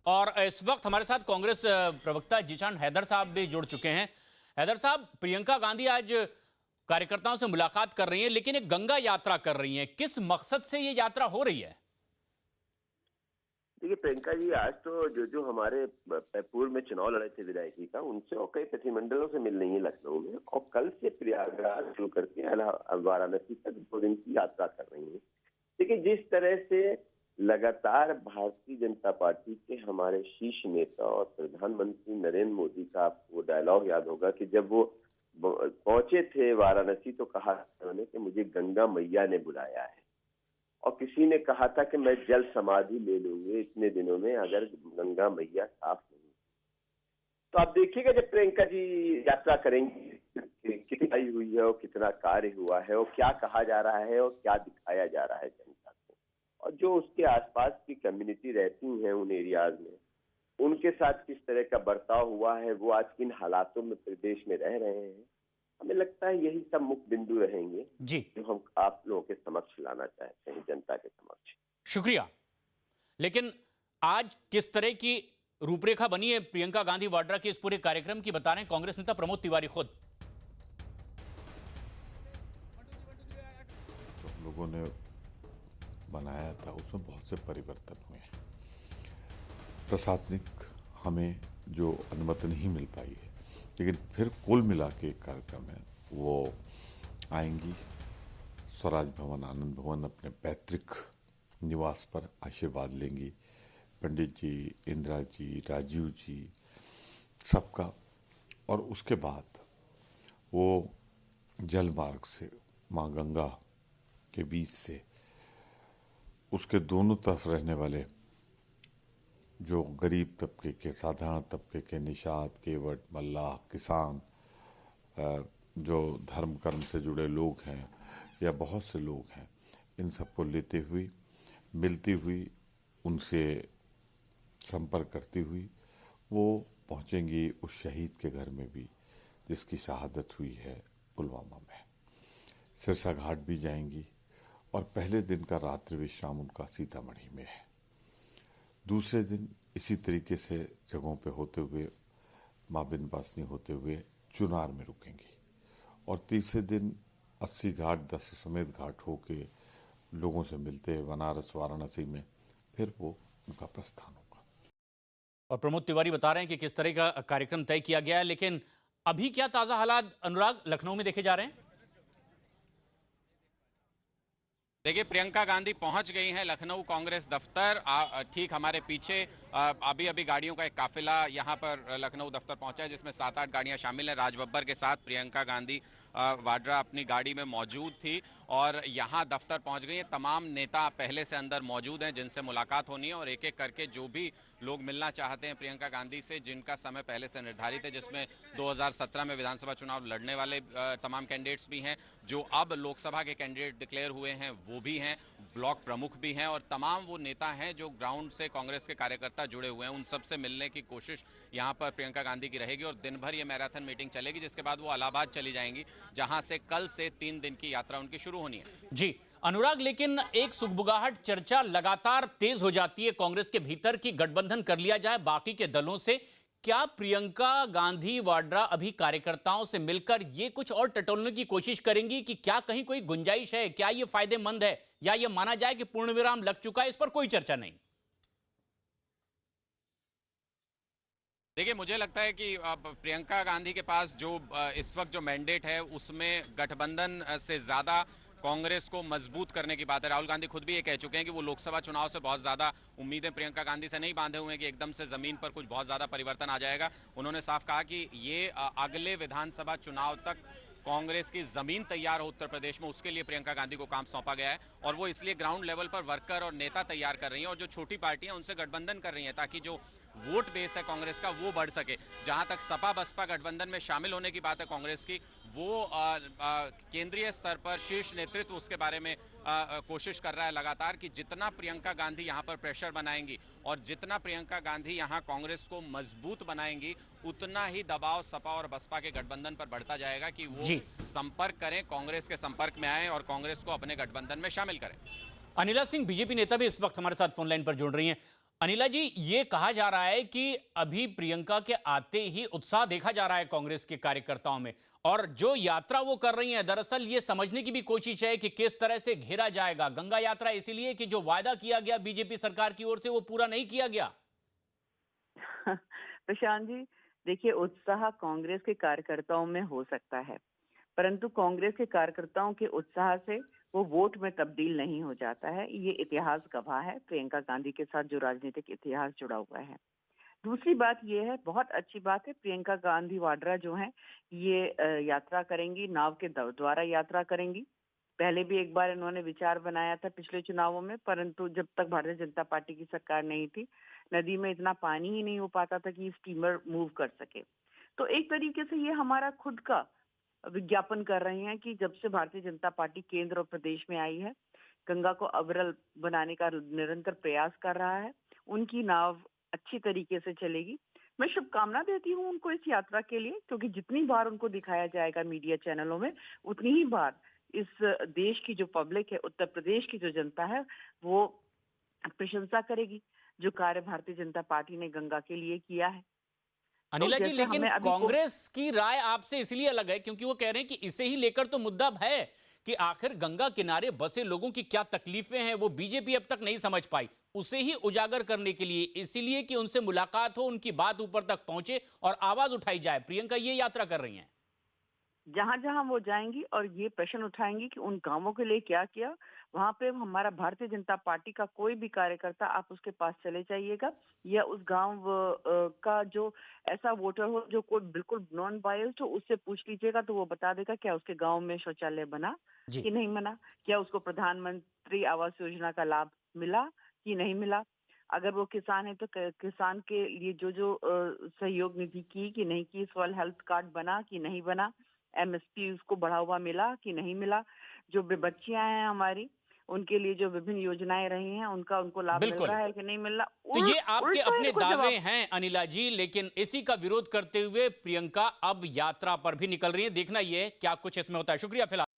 और इस वक्त हमारे साथ कांग्रेस प्रवक्ता जीशान हैदर साहब भी जुड़ चुके हैं। हैदर साहब, प्रियंका गांधी आज कार्यकर्ताओं से मुलाकात कर रही हैं, लेकिन एक गंगा यात्रा कर रही हैं। किस मकसद से ये यात्रा हो रही है? देखिए प्रियंका जी, आज तो जो हमारे पूर्व में चुनाव लड़े थे विधायकी का, उनसे और कई प्रतिनिधिमंडलों से मिल रही है लखनऊ में, और कल से प्रयागराज शुरू करके वाराणसी तक 2 दिन की यात्रा कर रही है। देखिए, जिस तरह से लगातार भारतीय जनता पार्टी के हमारे शीर्ष नेता और प्रधानमंत्री नरेंद्र मोदी का आपको डायलॉग याद होगा कि जब वो पहुंचे थे वाराणसी तो कहा उन्होंने कि मुझे गंगा मैया ने बुलाया है, और किसी ने कहा था कि मैं जल समाधि ले लूंगी इतने दिनों में अगर गंगा मैया साफ नहीं। तो आप देखिएगा जब प्रियंका जी यात्रा करेंगी कितनी आई हुई है और कितना कार्य हुआ है और क्या कहा जा रहा है और क्या दिखाया जा रहा है जनता को, और जो उसके आसपास की कम्युनिटी रहती है उन एरियाज में, उनके साथ किस तरह का बर्ताव हुआ है, वो आज किन हालातों में प्रदेश में रह रहे हैं। हमें लगता है यही सब मुख्य बिंदु रहेंगे जी, जो हम आप लोगों के समक्ष लाना चाहते हैं, जनता के समक्ष। शुक्रिया। लेकिन आज किस तरह की रूपरेखा बनी है प्रियंका गांधी वाड्रा के इस पूरे कार्यक्रम की, बता रहे हैं कांग्रेस नेता प्रमोद तिवारी खुद। तो हम लोगों ने बनाया था उसमें बहुत से परिवर्तन हुए हैं। प्रशासनिक हमें जो अनुमति नहीं मिल पाई है, लेकिन फिर कुल मिला के एक कार्यक्रम है, वो आएंगी स्वराज भवन आनंद भवन अपने पैतृक निवास पर आशीर्वाद लेंगी। पंडित जी, इंदिरा जी, राजीव जी, सबका। और उसके बाद वो जल मार्ग से माँ गंगा के बीच से उसके दोनों तरफ रहने वाले जो गरीब तबके के, साधारण तबके के, निषाद, केवट, मल्लाह, किसान, जो धर्म कर्म से जुड़े लोग हैं या बहुत से लोग हैं, इन सबको लेते हुए, मिलती हुई, उनसे संपर्क करती हुई वो पहुंचेंगी उस शहीद के घर में भी जिसकी शहादत हुई है पुलवामा में। सिरसा घाट भी जाएंगी और पहले दिन का रात्रि विश्राम उनका सीतामढ़ी में है। दूसरे दिन इसी तरीके से जगहों पे होते हुए माँ विंध्यवासिनी होते हुए चुनार में रुकेंगी, और तीसरे दिन 80 घाट, 10 समेत घाट होके लोगों से मिलते हैं बनारस, वाराणसी में, फिर वो उनका प्रस्थान होगा। और प्रमोद तिवारी बता रहे हैं कि किस तरह का कार्यक्रम तय किया गया है। लेकिन अभी क्या ताजा हालात अनुराग लखनऊ में देखे जा रहे हैं? देखिए, प्रियंका गांधी पहुंच गई हैं लखनऊ कांग्रेस दफ्तर। ठीक हमारे पीछे अभी अभी गाड़ियों का एक काफिला यहां पर लखनऊ दफ्तर पहुंचा है, जिसमें 7-8 गाड़ियां शामिल हैं। राज बब्बर के साथ प्रियंका गांधी वाड्रा अपनी गाड़ी में मौजूद थी और यहां दफ्तर पहुंच गई है। तमाम नेता पहले से अंदर मौजूद हैं जिनसे मुलाकात होनी है, और एक एक करके जो भी लोग मिलना चाहते हैं प्रियंका गांधी से, जिनका समय पहले से निर्धारित है, जिसमें 2017 में विधानसभा चुनाव लड़ने वाले तमाम कैंडिडेट्स भी हैं, जो अब लोकसभा के कैंडिडेट डिक्लेयर हुए हैं वो भी हैं, ब्लॉक प्रमुख भी हैं, और तमाम वो नेता हैं जो ग्राउंड से कांग्रेस के कार्यकर्ता जुड़े हुए हैं। उन सबसे मिलने की कोशिश यहां पर प्रियंका गांधी की रहेगी, और दिन भर ये मैराथन मीटिंग चलेगी, जिसके बाद वो इलाहाबाद चली जाएंगी, जहां से कल से 3 दिन की यात्रा उनकी शुरू होनी है। जी अनुराग, लेकिन एक सुगबुगाहट चर्चा लगातार तेज हो जाती है कांग्रेस के भीतर की गठबंधन कर लिया जाए बाकी के दलों से। क्या प्रियंका गांधी वाड्रा अभी कार्यकर्ताओं से मिलकर ये कुछ और टटोलने की कोशिश करेंगी कि क्या कहीं कोई गुंजाइश है? क्या ये फायदेमंद है, या ये माना जाए कि पूर्ण विराम लग चुका है, इस पर कोई चर्चा नहीं? देखिए, मुझे लगता है कि प्रियंका गांधी के पास जो इस वक्त जो मैंडेट है उसमें गठबंधन से ज्यादा कांग्रेस को मजबूत करने की बात है। राहुल गांधी खुद भी ये कह चुके हैं कि वो लोकसभा चुनाव से बहुत ज्यादा उम्मीदें प्रियंका गांधी से नहीं बांधे हुए हैं कि एकदम से जमीन पर कुछ बहुत ज्यादा परिवर्तन आ जाएगा। उन्होंने साफ कहा कि ये अगले विधानसभा चुनाव तक कांग्रेस की जमीन तैयार हो उत्तर प्रदेश में, उसके लिए प्रियंका गांधी को काम सौंपा गया है, और वो इसलिए ग्राउंड लेवल पर वर्कर और नेता तैयार कर रही हैं, और जो छोटी पार्टियां उनसे गठबंधन कर रही हैं ताकि जो वोट बेस है कांग्रेस का वो बढ़ सके। जहां तक सपा बसपा गठबंधन में शामिल होने की बात है कांग्रेस की, वो केंद्रीय स्तर पर शीर्ष नेतृत्व उसके बारे में कोशिश कर रहा है लगातार कि जितना प्रियंका गांधी यहां पर प्रेशर बनाएंगी और जितना प्रियंका गांधी यहां कांग्रेस को मजबूत बनाएंगी, उतना ही दबाव सपा और बसपा के गठबंधन पर बढ़ता जाएगा कि वो संपर्क करें, कांग्रेस के संपर्क में आए और कांग्रेस को अपने गठबंधन में शामिल करें। अनिला सिंह बीजेपी नेता भी इस वक्त हमारे साथ फोन लाइन पर जुड़ रही हैं। अनिला जी, ये कहा जा रहा है कि अभी प्रियंका के आते ही उत्साह देखा जा रहा है कांग्रेस के कार्यकर्ताओं में, और जो यात्रा वो कर रही हैं दरअसल ये समझने की भी कोशिश है कि किस तरह से घेरा जाएगा गंगा यात्रा, इसीलिए कि जो वायदा किया गया बीजेपी सरकार की ओर से वो पूरा नहीं किया गया। प्रशांत जी, देखिए, उत्साह कांग्रेस के कार्यकर्ताओं में हो सकता है, परंतु कांग्रेस के कार्यकर्ताओं के उत्साह से वो वोट में तब्दील नहीं हो जाता है। ये इतिहास गवाह है, प्रियंका गांधी के साथ जो राजनीतिक इतिहास जुड़ा हुआ है। दूसरी बात ये है, बहुत अच्छी बात है, प्रियंका गांधी वाड्रा जो है ये यात्रा करेंगी, नाव के द्वारा यात्रा करेंगी। पहले भी एक बार इन्होंने विचार बनाया था पिछले चुनावों में, परंतु जब तक भारतीय जनता पार्टी की सरकार नहीं थी, नदी में इतना पानी ही नहीं हो पाता था कि स्टीमर मूव कर सके। तो एक तरीके से ये हमारा खुद का विज्ञापन कर रहे हैं कि जब से भारतीय जनता पार्टी केंद्र और प्रदेश में आई है, गंगा को अविरल बनाने का निरंतर प्रयास कर रहा है। उनकी नाव अच्छी तरीके से चलेगी। मैं शुभकामना देती हूँ उनको इस यात्रा के लिए, क्योंकि जितनी बार उनको दिखाया जाएगा मीडिया चैनलों में, उतनी ही बार इस देश की जो पब्लिक है, उत्तर प्रदेश की जो जनता है, वो प्रशंसा करेगी जो कार्य भारतीय जनता पार्टी ने गंगा के लिए किया है। अनिला जी, जैसे लेकिन हमें अभी कांग्रेस की राय आपसे इसलिए अलग है क्योंकि वो कह रहे हैं कि इसे ही लेकर तो मुद्दा है कि आखिर गंगा किनारे बसे लोगों की क्या तकलीफें हैं वो बीजेपी अब तक नहीं समझ पाई, उसे ही उजागर करने के लिए, इसीलिए कि उनसे मुलाकात हो, उनकी बात ऊपर तक पहुंचे और आवाज उठाई जाए। प्रियंका ये यात्रा कर रही हैं। जहां जहां वो जाएंगी और ये प्रश्न उठाएंगी कि उन गांवों के लिए क्या किया, वहां पे हमारा भारतीय जनता पार्टी का कोई भी कार्यकर्ता, आप उसके पास चले जाइएगा, या उस गांव का जो ऐसा वोटर हो जो कोई बिल्कुल नॉन बायस्ड हो, उससे पूछ लीजिएगा तो वो बता देगा क्या उसके गांव में शौचालय बना जी। कि नहीं बना, क्या उसको प्रधानमंत्री आवास योजना का लाभ मिला कि नहीं मिला। अगर वो किसान है तो किसान के लिए जो जो सहयोग निधि की कि नहीं की, सॉइल हेल्थ कार्ड बना कि नहीं बना, एमएसपी उसको बढ़ा हुआ मिला कि नहीं मिला, जो बच्चियां हैं हमारी, उनके लिए जो विभिन्न योजनाएं रही हैं उनका उनको लाभ मिल बिल्कुल। रहा है कि नहीं मिल रहा। तो ये आपके उल्टा अपने इनको दावे जवाब हैं अनिला जी, लेकिन इसी का विरोध करते हुए प्रियंका अब यात्रा पर भी निकल रही है। देखना ये क्या कुछ इसमें होता है। शुक्रिया फिलहाल।